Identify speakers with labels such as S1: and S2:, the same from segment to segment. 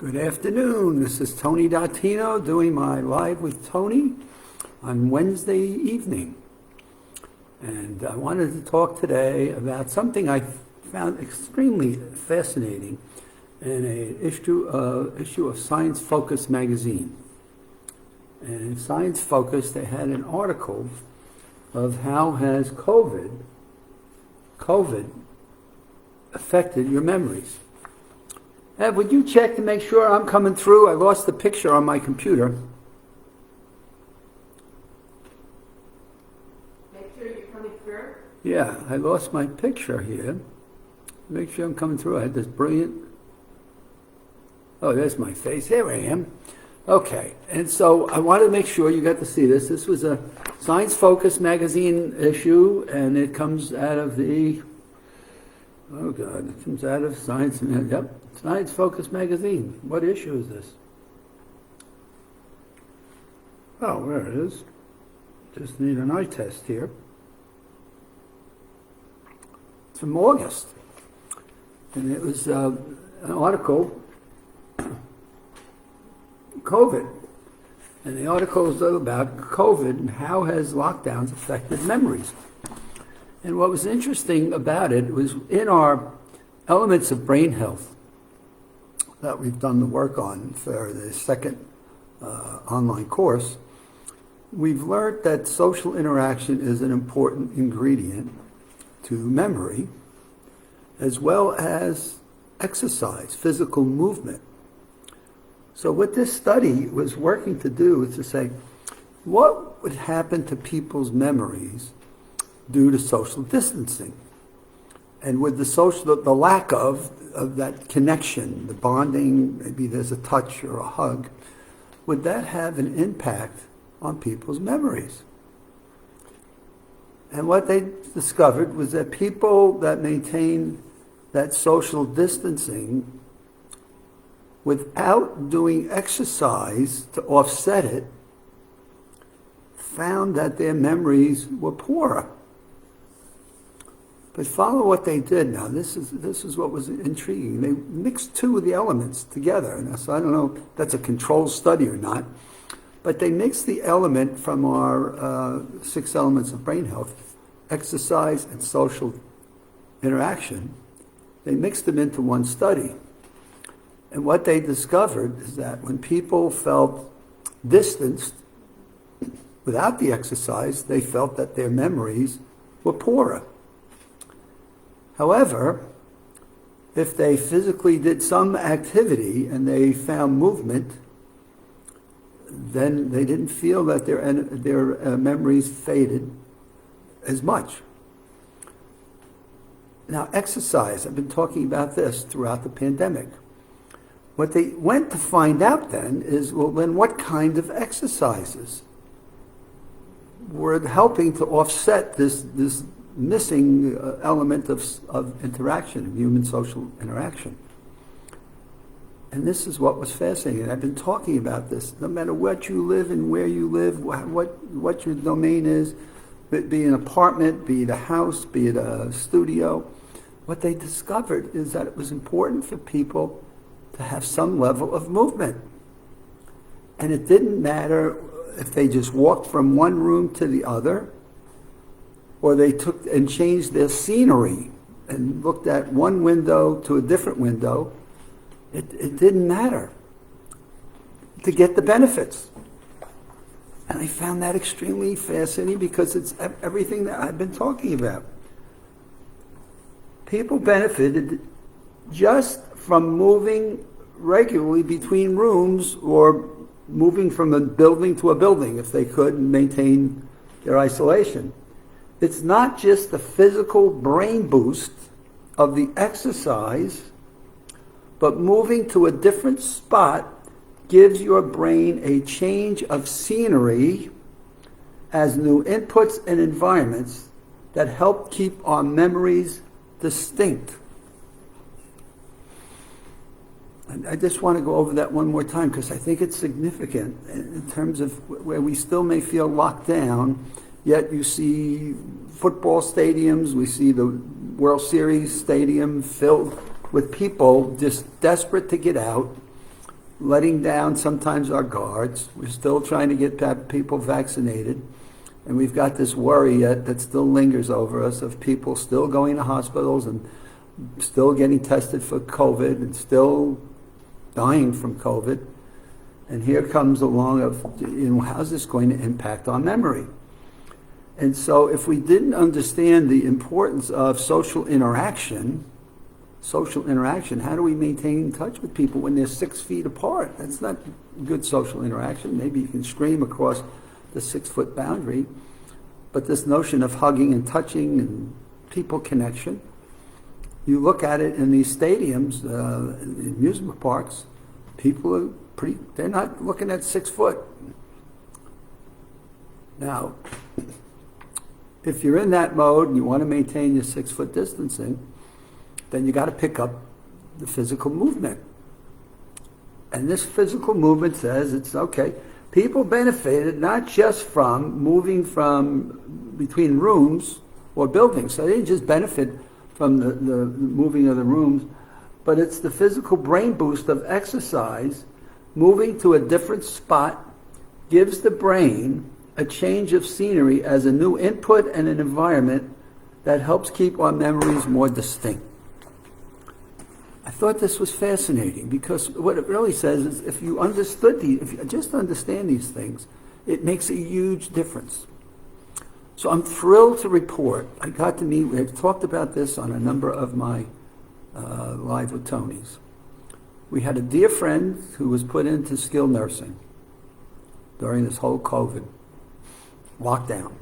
S1: Good afternoon. This is Tony Dattino doing my Live with Tony on Wednesday evening. And I wanted to talk today about something I found extremely fascinating in an issue of Science Focus magazine. And in Science Focus, they had an article of how has COVID affected your memories. Ed, would you check to make sure I'm coming through? I lost the picture on my computer.
S2: Make sure you're coming through.
S1: Yeah, I lost my picture here. Make sure I'm coming through. I had this brilliant... Oh, there's my face. Here I am. Okay, and so I wanted to make sure you got to see this. This was a Science Focus magazine issue, and it comes out of the... Oh, God, it comes out of Science... Yep. Science Focus magazine. What issue is this? Oh, there it is. Just need an eye test here. It's from August. And it was an article, COVID. And the article is about COVID and how has lockdowns affected memories. And what was interesting about it was in our Elements of Brain Health that we've done the work on for the second online course, we've learned that social interaction is an important ingredient to memory, as well as exercise, physical movement. So what this study was working to do is to say, what would happen to people's memories due to social distancing? And with the lack of that connection, the bonding, maybe there's a touch or a hug, would that have an impact on people's memories? And what they discovered was that people that maintain that social distancing without doing exercise to offset it found that their memories were poorer. But follow what they did now. This is what was intriguing. They mixed two of the elements together. And so I don't know if that's a controlled study or not, but they mixed the element from our 6 elements of brain health, exercise and social interaction. They mixed them into one study. And what they discovered is that when people felt distanced without the exercise, they felt that their memories were poorer. However, if they physically did some activity and they found movement, then they didn't feel that their memories faded as much. Now, exercise, I've been talking about this throughout the pandemic. What they went to find out then is, well, then what kind of exercises were helping to offset this missing element of interaction, of human social interaction. And this is what was fascinating. I've been talking about this. No matter what you live and where you live, what your domain is, be it an apartment, be it a house, be it a studio, what they discovered is that it was important for people to have some level of movement. And it didn't matter if they just walked from one room to the other, or they took and changed their scenery and looked at one window to a different window. It didn't matter to get the benefits. And I found that extremely fascinating because it's everything that I've been talking about. People benefited just from moving regularly between rooms or moving from a building to a building if they could and maintain their isolation. It's not just the physical brain boost of the exercise, but moving to a different spot gives your brain a change of scenery as new inputs and environments that help keep our memories distinct. And I just want to go over that one more time because I think it's significant in terms of where we still may feel locked down. Yet you see football stadiums, we see the World Series stadium filled with people just desperate to get out, letting down sometimes our guards. We're still trying to get people vaccinated. And we've got this worry yet that still lingers over us of people still going to hospitals and still getting tested for COVID and still dying from COVID. And here comes along of, how's this going to impact our memory? And so if we didn't understand the importance of social interaction, how do we maintain in touch with people when they're 6 feet apart? That's not good social interaction. Maybe you can scream across the 6-foot boundary, but this notion of hugging and touching and people connection, you look at it in these stadiums, in amusement parks, people are they're not looking at 6 foot. Now, if you're in that mode and you want to maintain your 6 foot distancing, then you got to pick up the physical movement. And this physical movement says it's okay. People benefited not just from moving from between rooms or buildings. So they didn't just benefit from the moving of the rooms, but it's the physical brain boost of exercise. Moving to a different spot gives the brain a change of scenery as a new input and an environment that helps keep our memories more distinct. I thought this was fascinating because what it really says is if you just understand these things, it makes a huge difference. So I'm thrilled to report, I got to meet, we've talked about this on a number of my Live with Tonys. We had a dear friend who was put into skilled nursing during this whole COVID lockdown.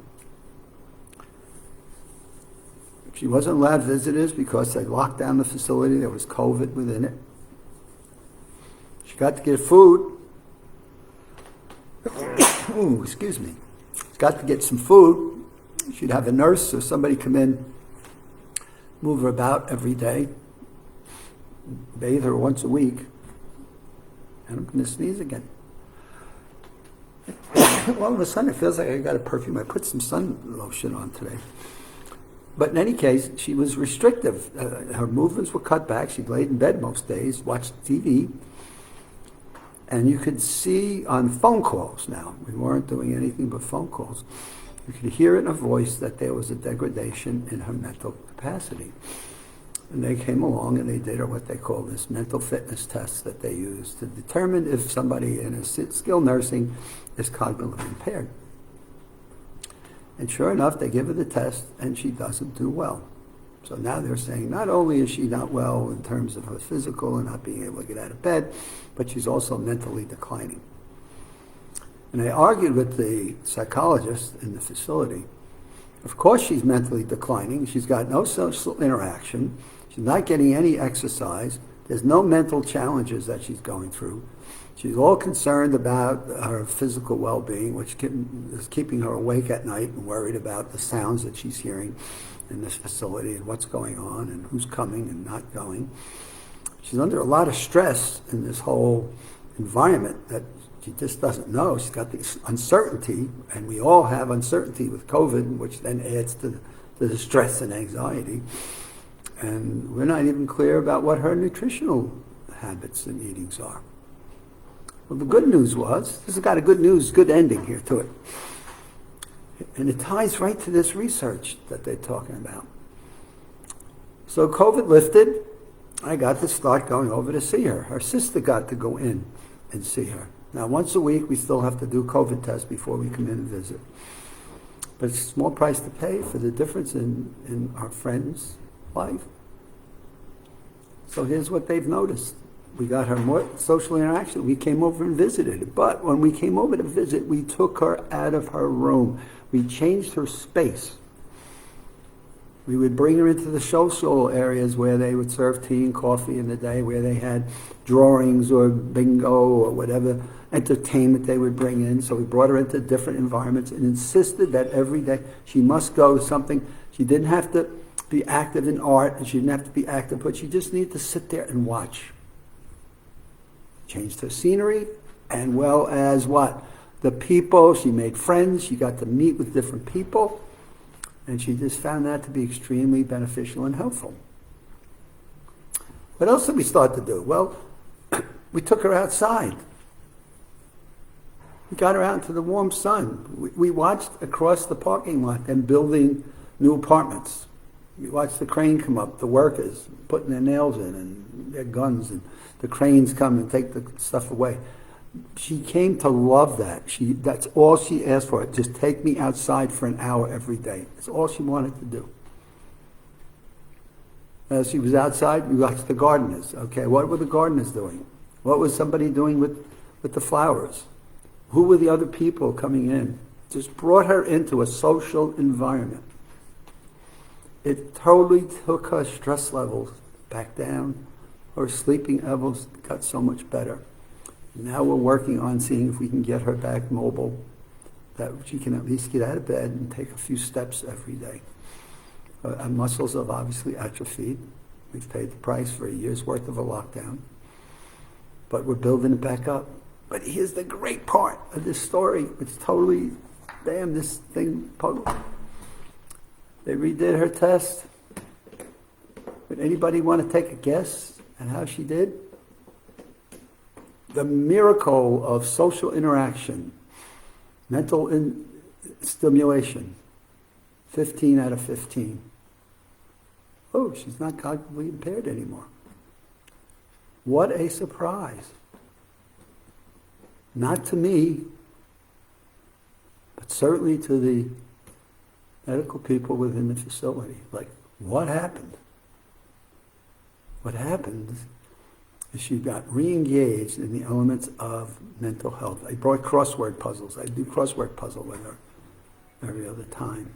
S1: She wasn't allowed visitors because they locked down the facility. There was COVID within it. She got to get food. Ooh, excuse me. She got to get some food. She'd have a nurse or somebody come in, move her about every day, bathe her once a week. And I'm going to sneeze again. All of a sudden, it feels like I got a perfume. I put some sun lotion on today. But in any case, she was restrictive. Her movements were cut back. She laid in bed most days, watched TV. And you could see on phone calls now, we weren't doing anything but phone calls, you could hear in her voice that there was a degradation in her mental capacity. And they came along and they did what they call this mental fitness test that they use to determine if somebody in a skilled nursing is cognitively impaired. And sure enough, they give her the test, and she doesn't do well. So now they're saying not only is she not well in terms of her physical and not being able to get out of bed, but she's also mentally declining. And I argued with the psychologist in the facility. Of course she's mentally declining. She's got no social interaction. She's not getting any exercise. There's no mental challenges that she's going through. She's all concerned about her physical well-being, which is keeping her awake at night and worried about the sounds that she's hearing in this facility and what's going on and who's coming and not going. She's under a lot of stress in this whole environment that she just doesn't know. She's got this uncertainty, and we all have uncertainty with COVID, which then adds to the stress and anxiety. And we're not even clear about what her nutritional habits and eatings are. Well, the good news was, this has got a good ending here to it. And it ties right to this research that they're talking about. So COVID lifted. I got to start going over to see her. Her sister got to go in and see her. Now, once a week, we still have to do COVID tests before we come in and visit. But it's a small price to pay for the difference in our friend's life. So here's what they've noticed. We got her more social interaction. We came over and visited. But when we came over to visit, we took her out of her room. We changed her space. We would bring her into the social areas where they would serve tea and coffee in the day, where they had drawings or bingo or whatever entertainment they would bring in. So we brought her into different environments and insisted that every day she must go to something. She didn't have to be active in art, and she didn't have to be active, but she just needed to sit there and watch. Changed her scenery, and well as what? The people, she made friends, she got to meet with different people, and she just found that to be extremely beneficial and helpful. What else did we start to do? Well, We took her outside. We got her out into the warm sun. We watched across the parking lot them building new apartments. We watched the crane come up, the workers putting their nails in and their guns, and the cranes come and take the stuff away. She came to love that. That's all she asked for. Just take me outside for an hour every day. That's all she wanted to do. As she was outside, we watched the gardeners. Okay, what were the gardeners doing? What was somebody doing with the flowers? Who were the other people coming in? Just brought her into a social environment. It totally took her stress levels back down. Her sleeping levels got so much better. Now we're working on seeing if we can get her back mobile, that she can at least get out of bed and take a few steps every day. Our muscles have obviously atrophied. We've paid the price for a year's worth of a lockdown. But we're building it back up. But here's the great part of this story. It's totally, damn, this thing. They redid her test. Would anybody want to take a guess at how she did? The miracle of social interaction, mental stimulation, 15 out of 15. Oh, she's not cognitively impaired anymore. What a surprise. Not to me, but certainly to the medical people within the facility. Like, what happened? What happened is she got re-engaged in the elements of mental health. I brought crossword puzzles. I do crossword puzzle with her every other time.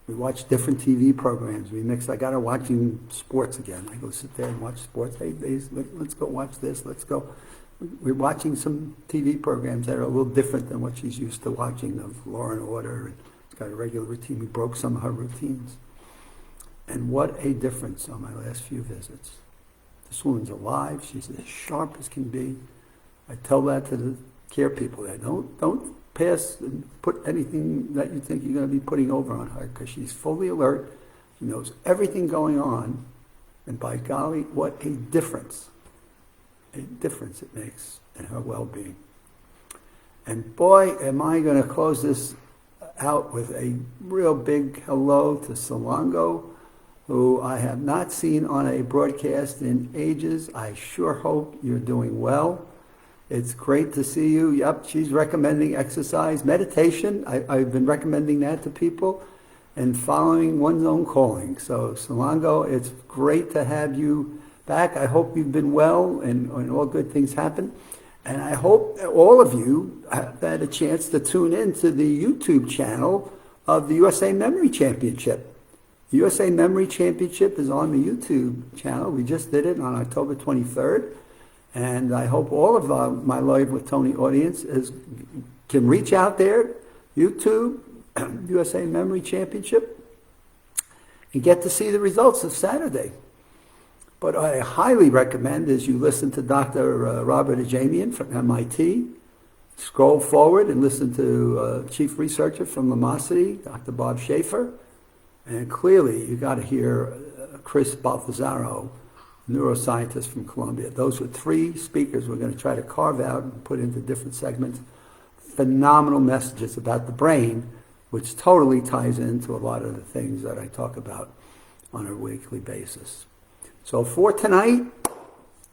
S1: We watch different TV programs. We mix. I got her watching sports again. I go sit there and watch sports. Hey, let's go watch this. Let's go. We're watching some TV programs that are a little different than what she's used to watching, of Law and Order. And it's got a regular routine. We broke some of her routines. And what a difference on my last few visits. This woman's alive. She's as sharp as can be. I tell that to the care people there. Don't pass and put anything that you think you're going to be putting over on her, because she's fully alert. She knows everything going on. And by golly, what a difference it makes in her well-being. And boy, am I going to close this out with a real big hello to Salongo, who I have not seen on a broadcast in ages. I sure hope you're doing well. It's great to see you. Yep, she's recommending exercise, meditation. I've been recommending that to people, and following one's own calling. So Salongo, it's great to have you back. I hope you've been well and all good things happen. And I hope all of you have had a chance to tune in to the YouTube channel of the USA Memory Championship. The USA Memory Championship is on the YouTube channel. We just did it on October 23rd. And I hope all of my Live with Tony audience can reach out there, YouTube, USA Memory Championship, and get to see the results of Saturday. But I highly recommend, as you listen to Dr. Robert Ajamian from MIT, scroll forward and listen to Chief Researcher from Lumosity, Dr. Bob Schaefer, and clearly you got to hear Chris Baltazaro, neuroscientist from Columbia. Those were three speakers we're going to try to carve out and put into different segments. Phenomenal messages about the brain, which totally ties into a lot of the things that I talk about on a weekly basis. So for tonight,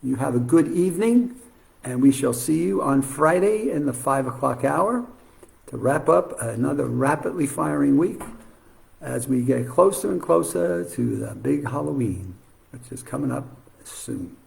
S1: you have a good evening, and we shall see you on Friday in the 5 o'clock hour to wrap up another rapidly firing week as we get closer and closer to the big Halloween, which is coming up soon.